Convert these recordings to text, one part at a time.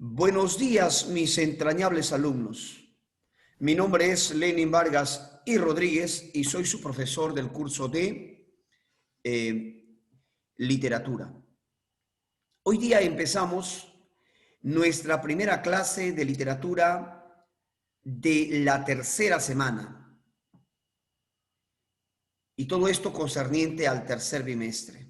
Buenos días, mis entrañables alumnos. Mi nombre es Lenin Vargas y Rodríguez y soy su profesor del curso de literatura. Hoy día empezamos nuestra primera clase de literatura de la tercera semana. Y todo esto concerniente al tercer bimestre.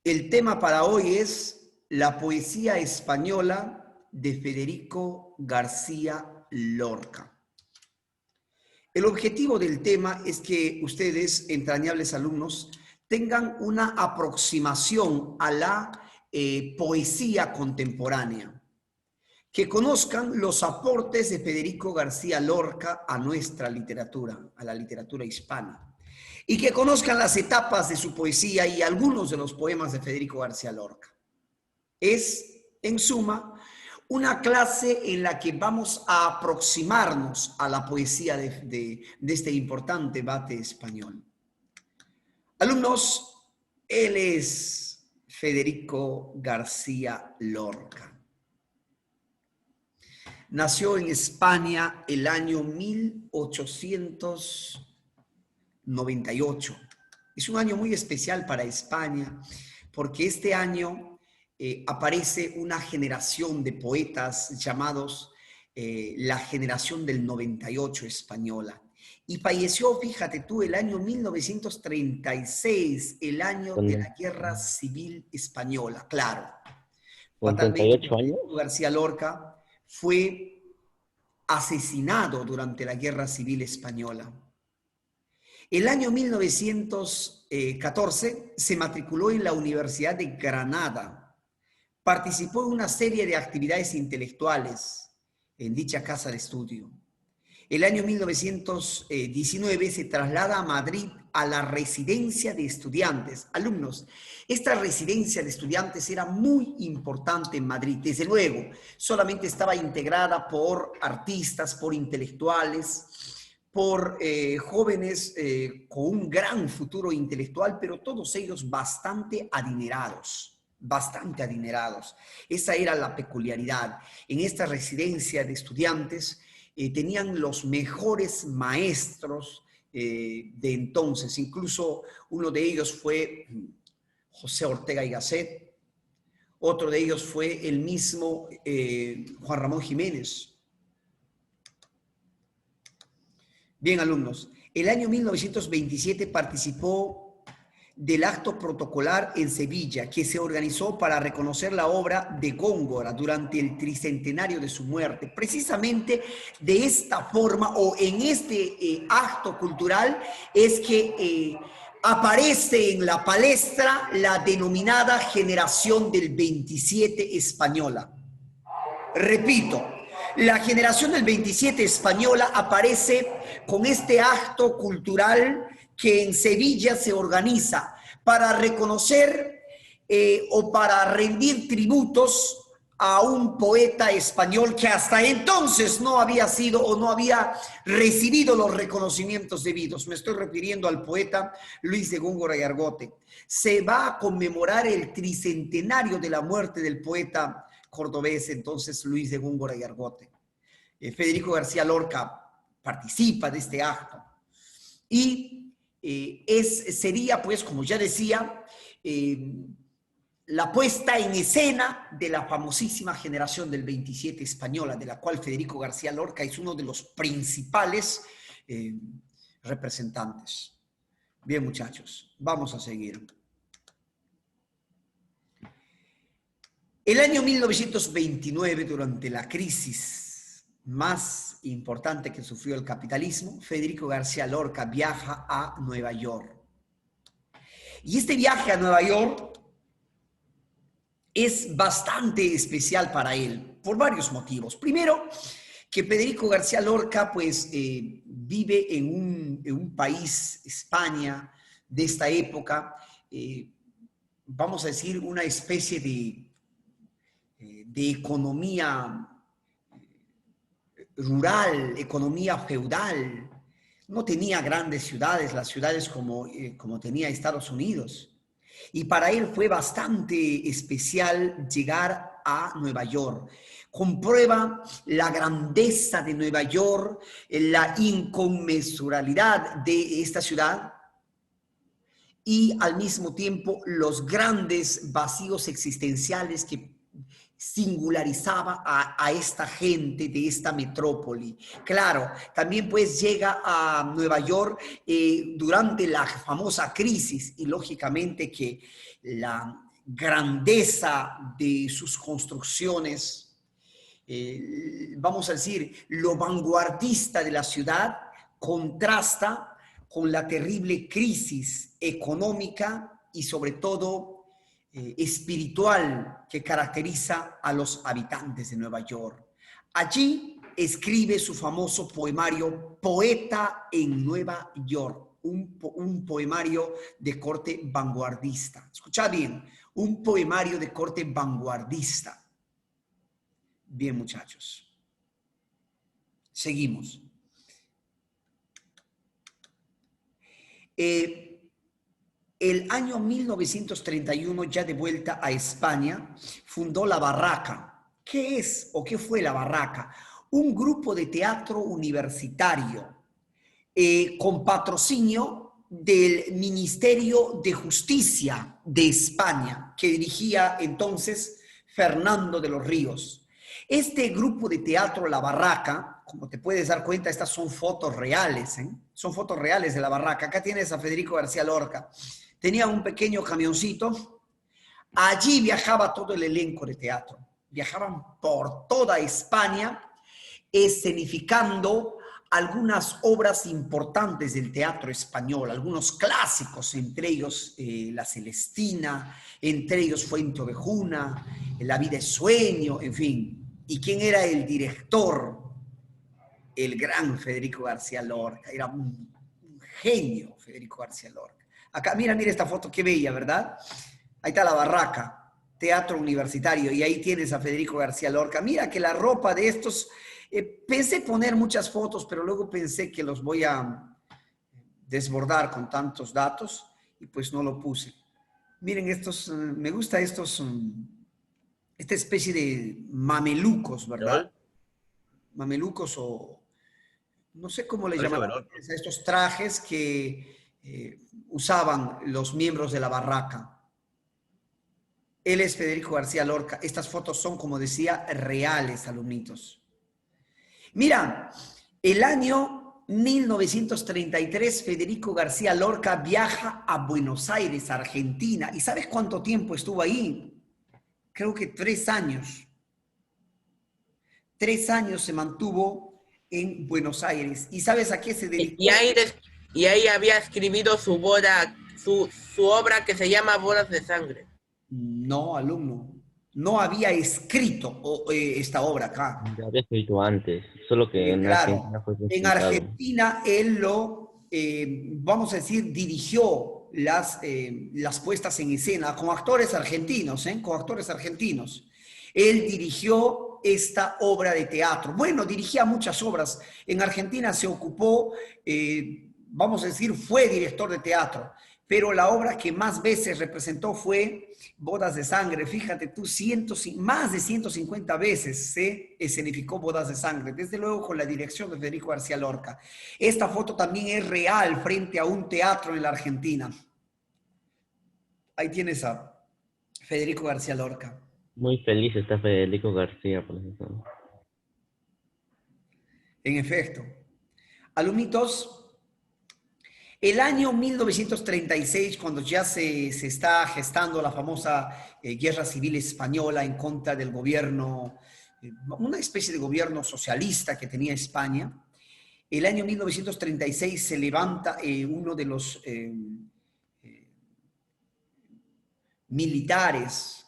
El tema para hoy es la poesía española de Federico García Lorca. El objetivo del tema es que ustedes, entrañables alumnos, tengan una aproximación a la poesía contemporánea, que conozcan los aportes de Federico García Lorca a nuestra literatura, a la literatura hispana, y que conozcan las etapas de su poesía y algunos de los poemas de Federico García Lorca. Es, en suma, una clase en la que vamos a aproximarnos a la poesía de este importante bate español. Alumnos, él es Federico García Lorca. Nació en España el año 1898. Es un año muy especial para España porque este año aparece una generación de poetas llamados la generación del 98 española. Y falleció, fíjate tú, el año 1936, el año de la Guerra Civil Española, claro. ¿Con 38 años? García Lorca fue asesinado durante la Guerra Civil Española. El año 1914 se matriculó en la Universidad de Granada. Participó en una serie de actividades intelectuales en dicha casa de estudio. El año 1919 se traslada a Madrid a la residencia de estudiantes. Alumnos, esta residencia de estudiantes era muy importante en Madrid. Desde luego, solamente estaba integrada por artistas, por intelectuales, por jóvenes con un gran futuro intelectual, pero todos ellos bastante adinerados. Esa era la peculiaridad. En esta residencia de estudiantes tenían los mejores maestros de entonces. Incluso uno de ellos fue José Ortega y Gasset. Otro de ellos fue el mismo Juan Ramón Jiménez. Bien, alumnos, el año 1927 participó del acto protocolar en Sevilla que se organizó para reconocer la obra de Góngora durante el tricentenario de su muerte. Precisamente de esta forma o en este acto cultural es que aparece en la palestra la denominada generación del 27 española. Repito, la generación del 27 española aparece con este acto cultural que en Sevilla se organiza para reconocer o para rendir tributos a un poeta español que hasta entonces no había sido o no había recibido los reconocimientos debidos. Me estoy refiriendo al poeta Luis de Góngora y Argote. Se va a conmemorar el tricentenario de la muerte del poeta cordobés, entonces Luis de Góngora y Argote. Federico García Lorca participa de este acto y sería, pues, como ya decía, la puesta en escena de la famosísima generación del 27 española, de la cual Federico García Lorca es uno de los principales representantes. Bien, muchachos, vamos a seguir. El año 1929, durante la crisis más importante que sufrió el capitalismo, Federico García Lorca viaja a Nueva York. Y este viaje a Nueva York es bastante especial para él, por varios motivos. Primero, que Federico García Lorca pues, vive en un país, España, de esta época, vamos a decir, una especie de economía rural, economía feudal. No tenía grandes ciudades, las ciudades como tenía Estados Unidos. Y para él fue bastante especial llegar a Nueva York. Comprueba la grandeza de Nueva York, la inconmensurabilidad de esta ciudad y al mismo tiempo los grandes vacíos existenciales que singularizaba a esta gente de esta metrópoli. Claro, también pues llega a Nueva York durante la famosa crisis y lógicamente que la grandeza de sus construcciones, vamos a decir, lo vanguardista de la ciudad contrasta con la terrible crisis económica y sobre todo espiritual que caracteriza a los habitantes de Nueva York. Allí escribe su famoso poemario Poeta en Nueva York, un poemario de corte vanguardista. Escucha bien, un poemario de corte vanguardista. Bien, muchachos. Seguimos. El año 1931, ya de vuelta a España, fundó La Barraca. ¿Qué es o qué fue La Barraca? Un grupo de teatro universitario con patrocinio del Ministerio de Justicia de España, que dirigía entonces Fernando de los Ríos. Este grupo de teatro La Barraca, como te puedes dar cuenta, estas son fotos reales, ¿eh? Son fotos reales de La Barraca. Acá tienes a Federico García Lorca. Tenía un pequeño camioncito. Allí viajaba todo el elenco de teatro. Viajaban por toda España, escenificando algunas obras importantes del teatro español, algunos clásicos, entre ellos La Celestina, entre ellos Fuenteovejuna, La vida es sueño, en fin. ¿Y quién era el director? El gran Federico García Lorca. Era un genio Federico García Lorca. Acá, mira esta foto, qué bella, ¿verdad? Ahí está La Barraca, teatro universitario, y ahí tienes a Federico García Lorca. Mira que la ropa de estos, pensé poner muchas fotos, pero luego pensé que los voy a desbordar con tantos datos, y pues no lo puse. Miren estos, me gusta estos, esta especie de mamelucos, ¿verdad? Mamelucos o no sé cómo le llaman a estos trajes que usaban los miembros de La Barraca. Él es Federico García Lorca. Estas fotos son, como decía, reales, alumnitos. Mira, el año 1933, Federico García Lorca viaja a Buenos Aires, Argentina. ¿Y sabes cuánto tiempo estuvo ahí? Creo que 3 años. 3 años se mantuvo en Buenos Aires. ¿Y sabes a qué se dedicó? Y ahí había escrito su obra que se llama Bodas de Sangre. No, alumno. No había escrito esta obra acá. Ya había escrito antes, solo que en Claro, Argentina fue en presentado. Argentina él lo, vamos a decir, dirigió las puestas en escena con actores argentinos, con actores argentinos. Él dirigió esta obra de teatro. Bueno, dirigía muchas obras. En Argentina se ocupó, vamos a decir, fue director de teatro, pero la obra que más veces representó fue Bodas de Sangre. Fíjate tú, más de 150 veces se escenificó Bodas de Sangre, desde luego con la dirección de Federico García Lorca. Esta foto también es real frente a un teatro en la Argentina. Ahí tienes a Federico García Lorca. Muy feliz está Federico García, por ejemplo. En efecto. Alumnitos, el año 1936, cuando ya se está gestando la famosa Guerra Civil Española en contra del gobierno, una especie de gobierno socialista que tenía España, el año 1936 se levanta uno de los militares,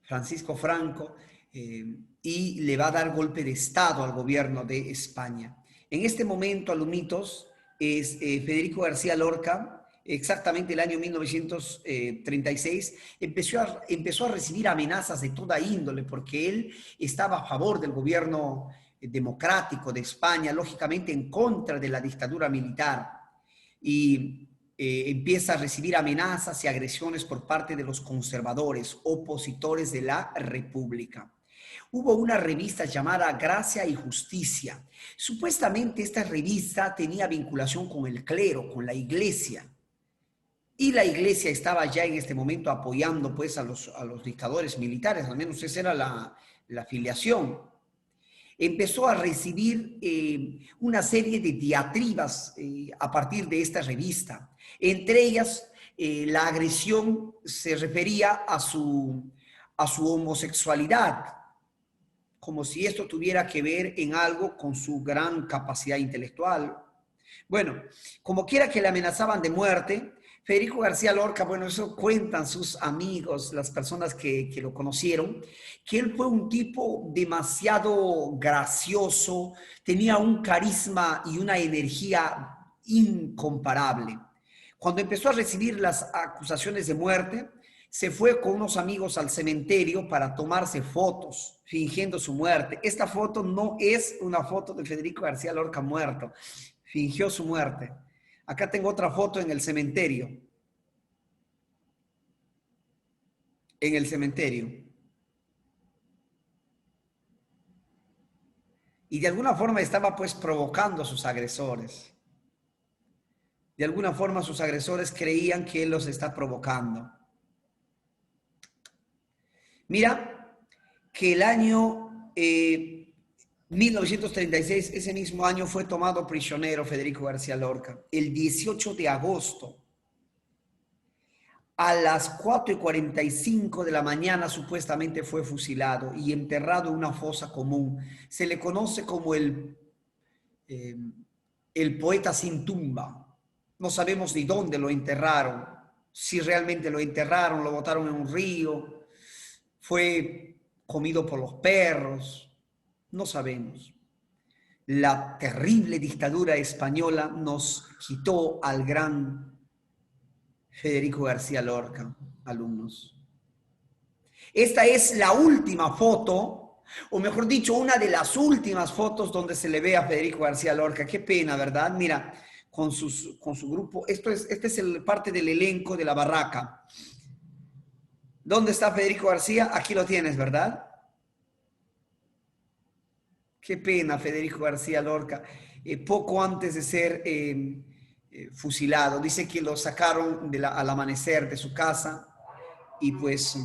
Francisco Franco, y le va a dar golpe de Estado al gobierno de España. En este momento, alumnitos, es Federico García Lorca, exactamente el año 1936, empezó a recibir amenazas de toda índole, porque él estaba a favor del gobierno democrático de España, lógicamente en contra de la dictadura militar. Y empieza a recibir amenazas y agresiones por parte de los conservadores, opositores de la República. Hubo una revista llamada Gracia y Justicia. Supuestamente esta revista tenía vinculación con el clero, con la iglesia. Y la iglesia estaba ya en este momento apoyando pues a los dictadores militares, al menos esa era la afiliación. Empezó a recibir una serie de diatribas a partir de esta revista. Entre ellas, la agresión se refería a su homosexualidad, como si esto tuviera que ver en algo con su gran capacidad intelectual. Bueno, como quiera que le amenazaban de muerte, Federico García Lorca, bueno, eso cuentan sus amigos, las personas que lo conocieron, que él fue un tipo demasiado gracioso, tenía un carisma y una energía incomparable. Cuando empezó a recibir las acusaciones de muerte, se fue con unos amigos al cementerio para tomarse fotos, fingiendo su muerte. Esta foto no es una foto de Federico García Lorca muerto, fingió su muerte. Acá tengo otra foto en el cementerio. En el cementerio. Y de alguna forma estaba pues provocando a sus agresores. De alguna forma sus agresores creían que él los está provocando. Mira que el año 1936, ese mismo año, fue tomado prisionero Federico García Lorca. El 18 de agosto, a las 4:45 de la mañana, supuestamente fue fusilado y enterrado en una fosa común. Se le conoce como el poeta sin tumba. No sabemos ni dónde lo enterraron, si realmente lo enterraron, lo botaron en un río, fue comido por los perros. No sabemos. La terrible dictadura española nos quitó al gran Federico García Lorca, alumnos. Esta es la última foto, o mejor dicho, una de las últimas fotos donde se le ve a Federico García Lorca. Qué pena, ¿verdad? Mira, con su grupo. Este es parte del elenco de La Barraca. ¿Dónde está Federico García? Aquí lo tienes, ¿verdad? Qué pena, Federico García Lorca, poco antes de ser fusilado. Dice que lo sacaron al amanecer de su casa y pues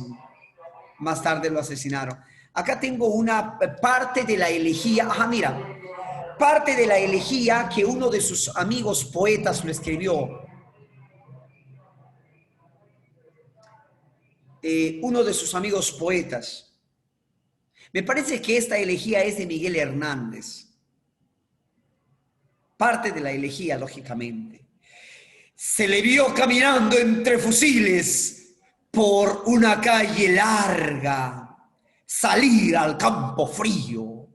más tarde lo asesinaron. Acá tengo una parte de la elegía. Ajá, mira, parte de la elegía que uno de sus amigos poetas lo escribió. Uno de sus amigos poetas. Me parece que esta elegía es de Miguel Hernández. Parte de la elegía, lógicamente. Se le vio caminando entre fusiles por una calle larga, salir al campo frío,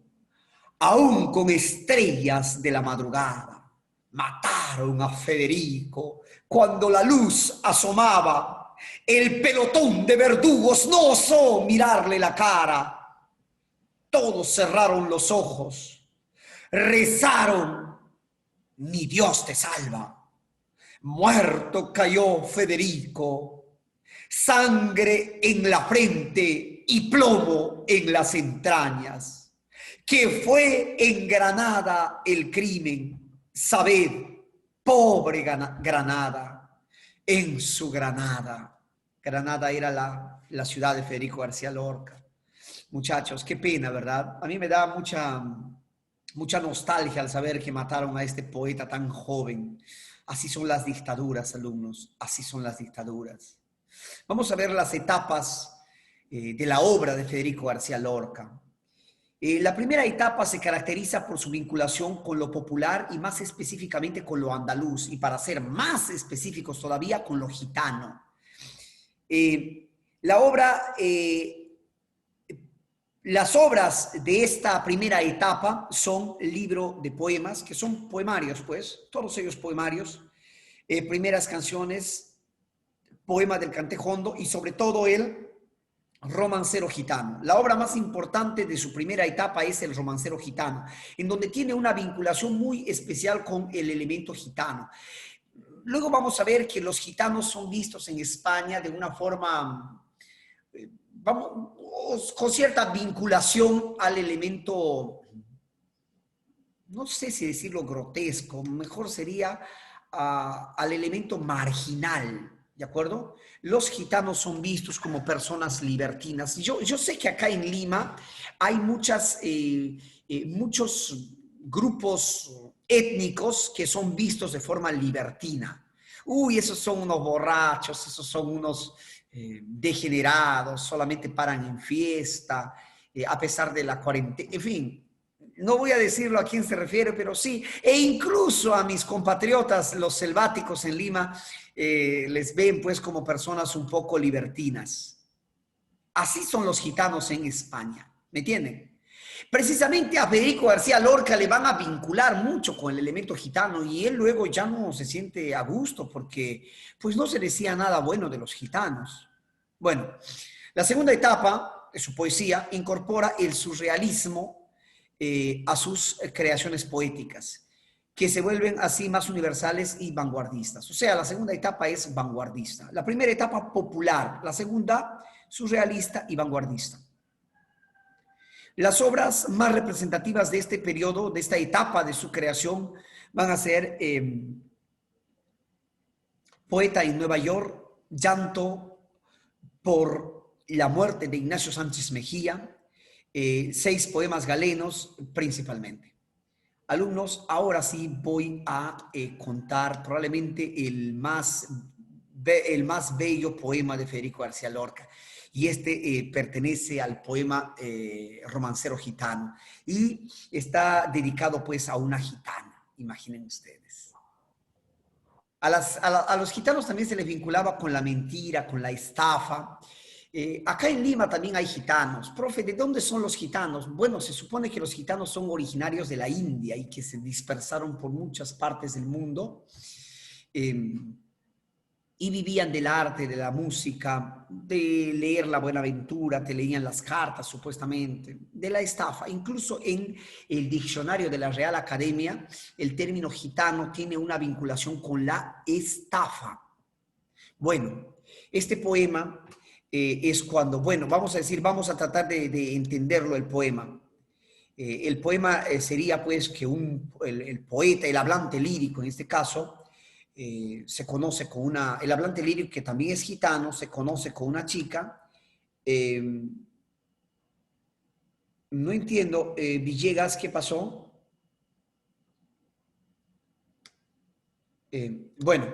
aún con estrellas de la madrugada. Mataron a Federico cuando la luz asomaba. El pelotón de verdugos no osó mirarle la cara. Todos cerraron los ojos, rezaron, ni Dios te salva. Muerto cayó Federico, sangre en la frente y plomo en las entrañas. Que fue en Granada el crimen, sabed, pobre Granada, en su Granada. Granada era la ciudad de Federico García Lorca. Muchachos, qué pena, ¿verdad? A mí me da mucha nostalgia al saber que mataron a este poeta tan joven. Así son las dictaduras, alumnos, así son las dictaduras. Vamos a ver las etapas de la obra de Federico García Lorca. La primera etapa se caracteriza por su vinculación con lo popular y más específicamente con lo andaluz, y para ser más específicos todavía, con lo gitano. Las obras de esta primera etapa son libro de poemas, que son poemarios, pues, todos ellos poemarios, primeras canciones, poema del Cantejondo y sobre todo el Romancero Gitano. La obra más importante de su primera etapa es el Romancero Gitano, en donde tiene una vinculación muy especial con el elemento gitano. luego vamos a ver que los gitanos son vistos en España de una forma, vamos, con cierta vinculación al elemento, no sé si decirlo grotesco, mejor sería al elemento marginal, ¿de acuerdo? Los gitanos son vistos como personas libertinas. Yo sé que acá en Lima hay muchos grupos étnicos que son vistos de forma libertina. Uy, esos son unos borrachos, esos son unos degenerados, solamente paran en fiesta, a pesar de la cuarentena, en fin. No voy a decirlo a quién se refiere, pero sí. E incluso a mis compatriotas, los selváticos en Lima, les ven pues como personas un poco libertinas. Así son los gitanos en España, ¿me entienden? Precisamente a Federico García Lorca le van a vincular mucho con el elemento gitano y él luego ya no se siente a gusto porque pues no se decía nada bueno de los gitanos. Bueno, la segunda etapa de su poesía incorpora el surrealismo a sus creaciones poéticas, que se vuelven así más universales y vanguardistas. O sea, la segunda etapa es vanguardista. La primera etapa popular, la segunda surrealista y vanguardista. Las obras más representativas de este periodo, de esta etapa de su creación, van a ser Poeta en Nueva York, Llanto por la muerte de Ignacio Sánchez Mejía, 6 poemas galenos principalmente. Alumnos, ahora sí voy a contar probablemente el más bello poema de Federico García Lorca. Y este pertenece al poema Romancero Gitano. Y está dedicado pues a una gitana, imaginen ustedes. A los gitanos también se les vinculaba con la mentira, con la estafa. Acá en Lima también hay gitanos. Profe, ¿de dónde son los gitanos? Bueno, se supone que los gitanos son originarios de la India y que se dispersaron por muchas partes del mundo y vivían del arte, de la música, de leer la Buenaventura, te leían las cartas supuestamente, de la estafa. Incluso en el diccionario de la Real Academia, el término gitano tiene una vinculación con la estafa. Bueno, este poema es cuando, bueno, vamos a decir, vamos a tratar de entenderlo el poema. El poema sería pues que el poeta, el hablante lírico en este caso, se conoce con el hablante lírico que también es gitano, se conoce con una chica. No entiendo, Villegas, ¿qué pasó? Bueno,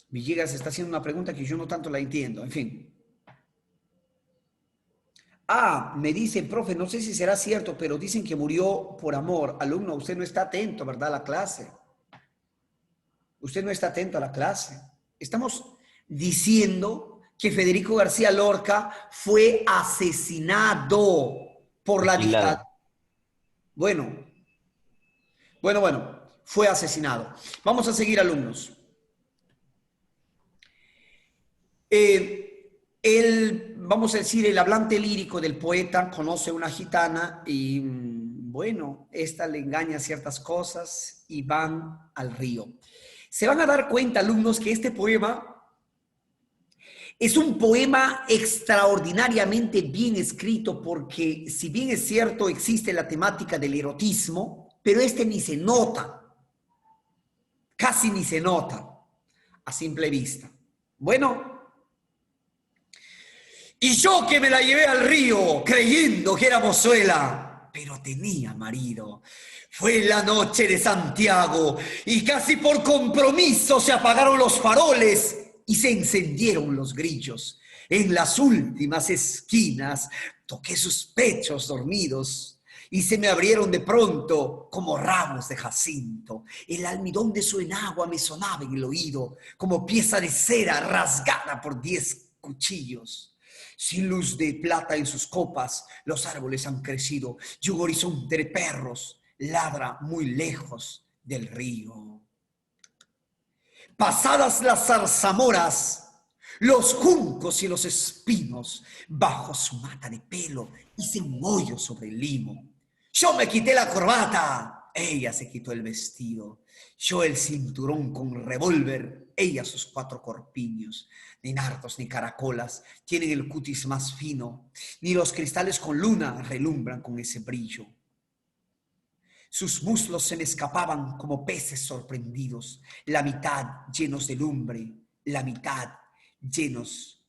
Villegas está haciendo una pregunta que yo no tanto la entiendo, en fin. Ah, me dicen, profe, no sé si será cierto, pero dicen que murió por amor. Alumno, usted no está atento, ¿verdad? A la clase. Usted no está atento a la clase. Estamos diciendo que Federico García Lorca fue asesinado por la dictadura. Bueno, fue asesinado. Vamos a seguir, alumnos. Vamos a decir, el hablante lírico del poeta conoce una gitana y, bueno, esta le engaña ciertas cosas y van al río. Se van a dar cuenta, alumnos, que este poema es un poema extraordinariamente bien escrito porque, si bien es cierto, existe la temática del erotismo, pero este ni se nota, casi ni se nota a simple vista. Bueno, y yo que me la llevé al río creyendo que era mozuela, pero tenía marido. Fue la noche de Santiago y casi por compromiso se apagaron los faroles y se encendieron los grillos. En las últimas esquinas toqué sus pechos dormidos y se me abrieron de pronto como ramos de jacinto. El almidón de su enagua me sonaba en el oído como pieza de cera rasgada por 10 cuchillos. Sin luz de plata en sus copas, los árboles han crecido y un horizonte de perros ladra muy lejos del río. Pasadas las zarzamoras, los juncos y los espinos, bajo su mata de pelo hice un hoyo sobre el limo. Yo me quité la corbata ella se quitó el vestido. Yo el cinturón con revólver, ella sus 4 corpiños. Ni nardos ni caracolas tienen el cutis más fino, ni los cristales con luna relumbran con ese brillo. Sus muslos se me escapaban como peces sorprendidos, la mitad llenos de lumbre, la mitad llenos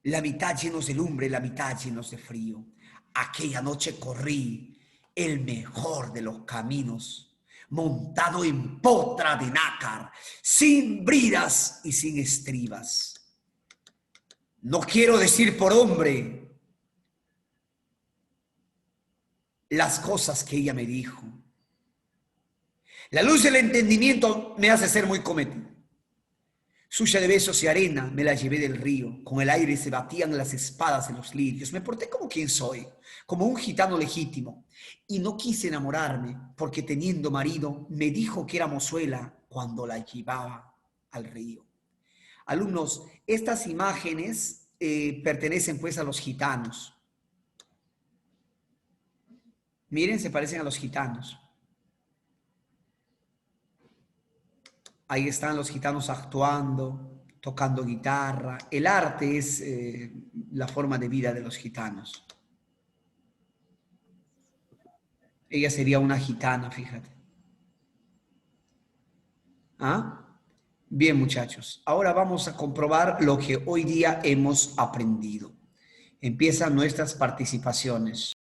de lumbre, la mitad llenos de frío. Aquella noche corrí el mejor de los caminos, montado en potra de nácar, sin bridas y sin estribas. No quiero decir por hombre las cosas que ella me dijo. La luz del entendimiento me hace ser muy cometido. Suya de besos y arena me la llevé del río, con el aire se batían las espadas de los lirios. Me porté como quien soy, como un gitano legítimo, y no quise enamorarme, porque teniendo marido me dijo que era mozuela cuando la llevaba al río. Alumnos, estas imágenes pertenecen pues a los gitanos. Miren, se parecen a los gitanos. Ahí están los gitanos actuando, tocando guitarra. El arte es la forma de vida de los gitanos. Ella sería una gitana, fíjate. ¿Ah? Bien, muchachos. Ahora vamos a comprobar lo que hoy día hemos aprendido. Empiezan nuestras participaciones.